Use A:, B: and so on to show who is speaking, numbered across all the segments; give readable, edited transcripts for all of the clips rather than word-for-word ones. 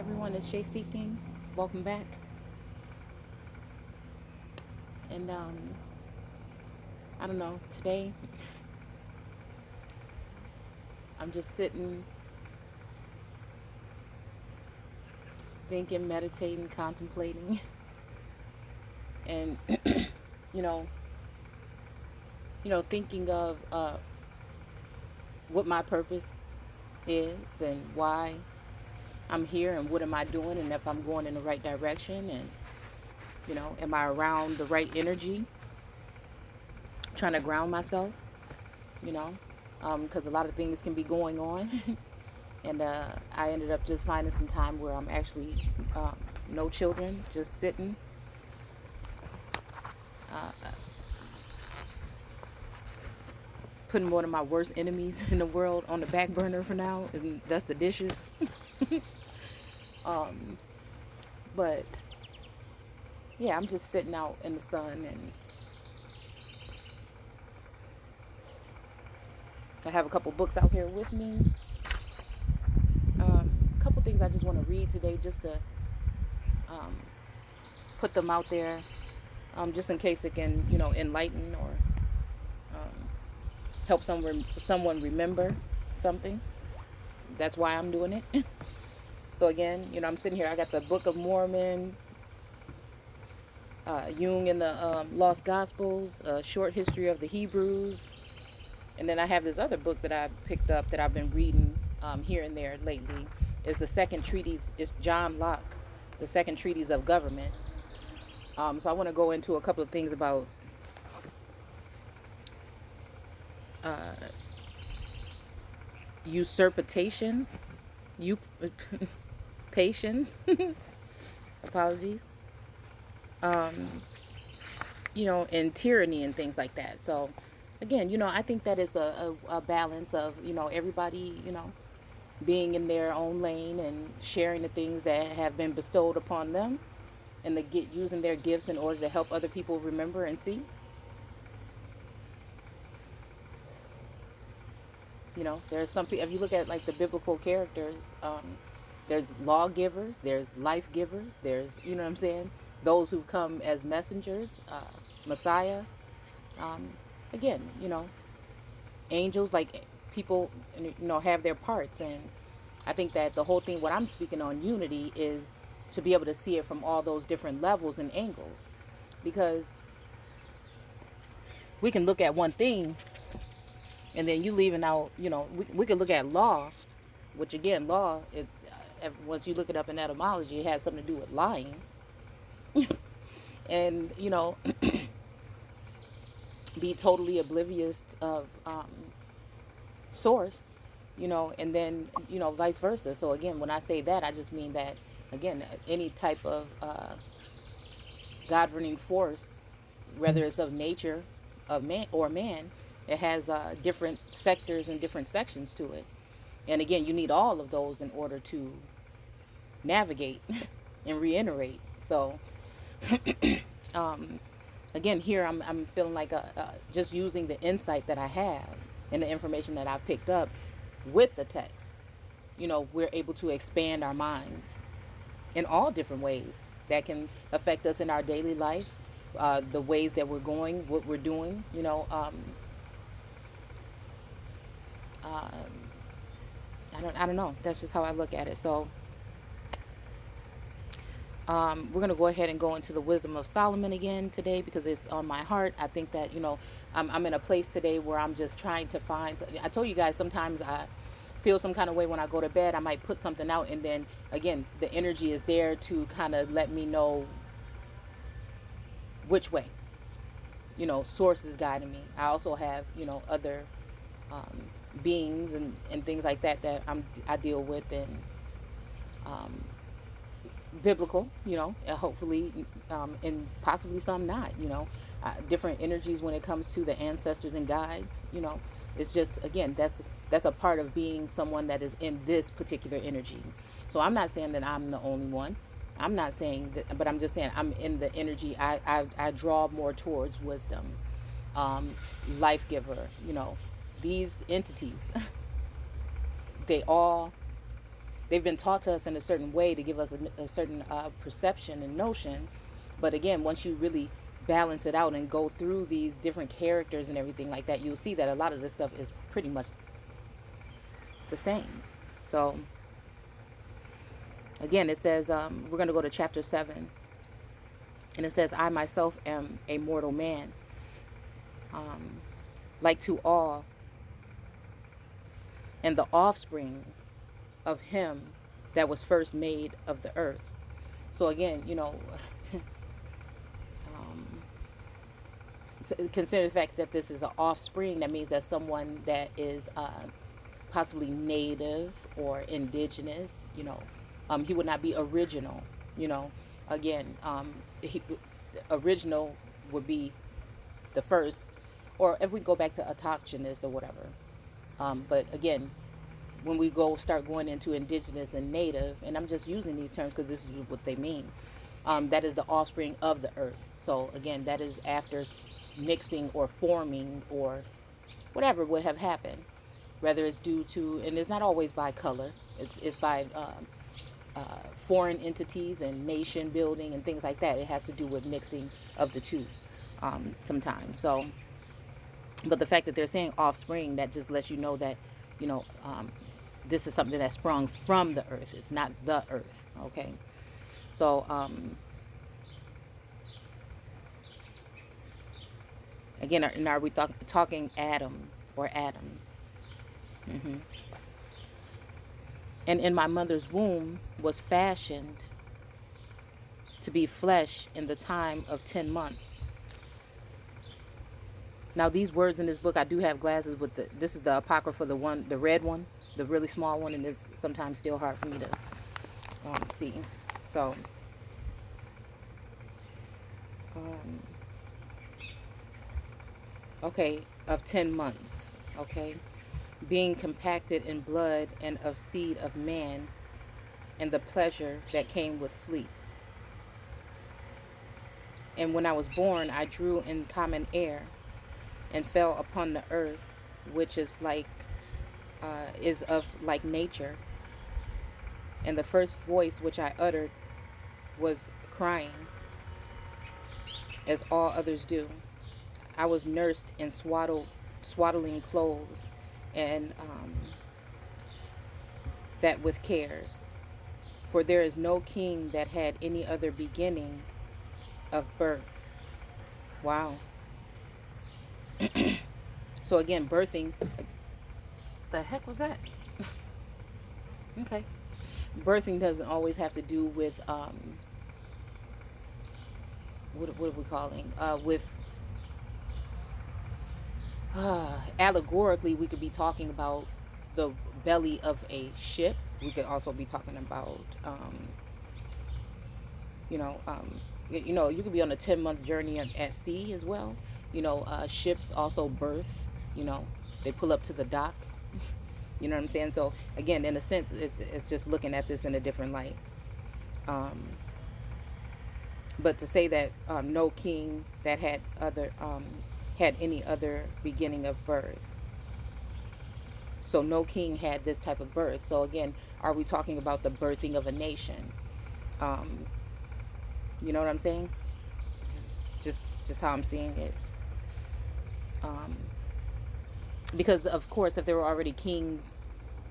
A: everyone, it's Shay Seeking. Welcome back. And I don't know, today I'm just sitting, thinking, meditating, contemplating, and you know, thinking of what my purpose is and why I'm here and what am I doing and if I'm going in the right direction and am I around the right energy, trying to ground myself, you know, because a lot of things can be going on. And I ended up just finding some time where I'm actually no children, just sitting, putting one of my worst enemies in the world on the back burner for now, and that's the dishes. um, but yeah, I'm just sitting out in the sun, and I have a couple books out here with me. A couple things I just want to read today, just to um, put them out there, just in case it can, enlighten or um, help someone remember something. That's why I'm doing it. So again, I'm sitting here. I got the Book of Mormon, Jung and the Lost Gospels, a short history of the Hebrews, and then I have this other book that I picked up that I've been reading here and there lately. Is the second treatise? It's John Locke, the second treatise of government. So I want to go into a couple of things about uh, usurpation, usurpation. Apologies. Um, and tyranny and things like that. So, again, I think that is a balance of, everybody, being in their own lane and sharing the things that have been bestowed upon them and using their gifts in order to help other people remember and see. There's some people, if you look at like the biblical characters, there's lawgivers, there's life givers, there's, what I'm saying, those who come as messengers, Messiah. Um, again, angels, like people, have their parts. And I think that the whole thing, what I'm speaking on unity, is to be able to see it from all those different levels and angles. Because we can look at one thing and then you leaving out, we could look at law, which again, law, once you look it up in etymology, it has something to do with lying. And, be totally oblivious of source, and then, vice versa. So again, when I say that, I just mean that, again, any type of governing force, whether it's of nature, of man or man, it has different sectors and different sections to it. And again, you need all of those in order to navigate and reiterate. So um, again, here I'm feeling like just using the insight that I have and the information that I picked up with the text. We're able to expand our minds in all different ways that can affect us in our daily life, the ways that we're going, what we're doing. Uh, I don't know. That's just how I look at it. So we're going to go ahead and go into the wisdom of Solomon again today because it's on my heart. I think that, I'm in a place today where I'm just trying to find. I told you guys sometimes I feel some kind of way when I go to bed. I might put something out, and then again, the energy is there to kind of let me know which way, source is guiding me. I also have, other um, beings and things like that I deal with, and um, biblical, hopefully, and possibly some not, different energies when it comes to the ancestors and guides, it's just, again, that's a part of being someone that is in this particular energy. So I'm not saying that I'm the only one. I'm not saying that, but I'm just saying I'm in the energy. I draw more towards wisdom, life giver, these entities, they all they've been taught to us in a certain way to give us a certain perception and notion. But again, once you really balance it out and go through these different characters and everything like that, you'll see that a lot of this stuff is pretty much the same. So again, it says, we're going to go to chapter 7. And it says, I myself am a mortal man, like to all, and the offspring of him that was first made of the earth. So again, consider the fact that this is an offspring. That means that someone that is possibly native or indigenous, he would not be original, again, original would be the first, or if we go back to autochthonous or whatever. But again, when we start going into indigenous and native, and I'm just using these terms because this is what they mean, that is the offspring of the earth. So again, that is after mixing or forming or whatever would have happened, whether it's due to, and it's not always by color, it's by foreign entities and nation building and things like that. It has to do with mixing of the two sometimes. So, but the fact that they're saying offspring, that just lets you know that, this is something that sprung from the earth. It's not the earth. Okay. So, again, are we talking Adam or atoms? Mm-hmm. And in my mother's womb was fashioned to be flesh in the time of 10 months. Now these words in this book, I do have glasses with this is the Apocrypha, the red one, the really small one, and it's sometimes still hard for me to see. So, okay, of 10 months, okay, being compacted in blood and of seed of man, and the pleasure that came with sleep. And when I was born, I drew in common air, and fell upon the earth, which is of like nature. And the first voice which I uttered was crying, as all others do. I was nursed in swaddling clothes, and that with cares. For there is no king that had any other beginning of birth. Wow. So again, birthing. The heck was that? Okay. Birthing doesn't always have to do with what are we calling? With allegorically, we could be talking about the belly of a ship. We could also be talking about you could be on a 10-month journey at sea as well. Ships also birth. They pull up to the dock. You know what I'm saying? So again, in a sense, it's just looking at this in a different light. But to say that no king that had any other beginning of birth. So no king had this type of birth. So again, are we talking about the birthing of a nation? You know what I'm saying? Just how I'm seeing it. Because of course, if there were already kings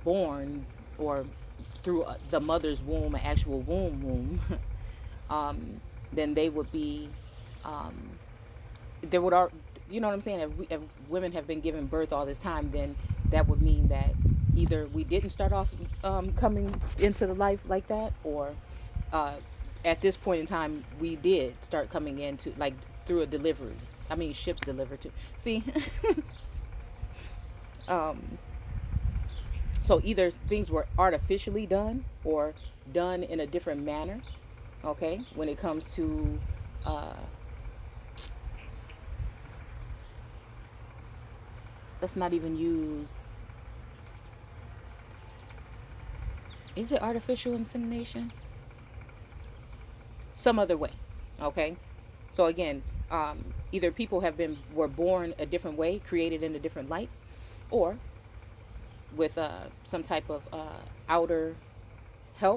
A: born, or through the mother's womb, an actual womb, then they would be, there would, you know what I'm saying? If women have been given birth all this time, then that would mean that either we didn't start off coming into the life like that, or at this point in time we did start coming into, like, through a delivery. I mean, ships deliver too. See. So either things were artificially done or done in a different manner. Okay, when it comes to let's not even use, is it artificial insemination? Some other way. Okay, so again, either people were born a different way, created in a different light, or with some type of outer help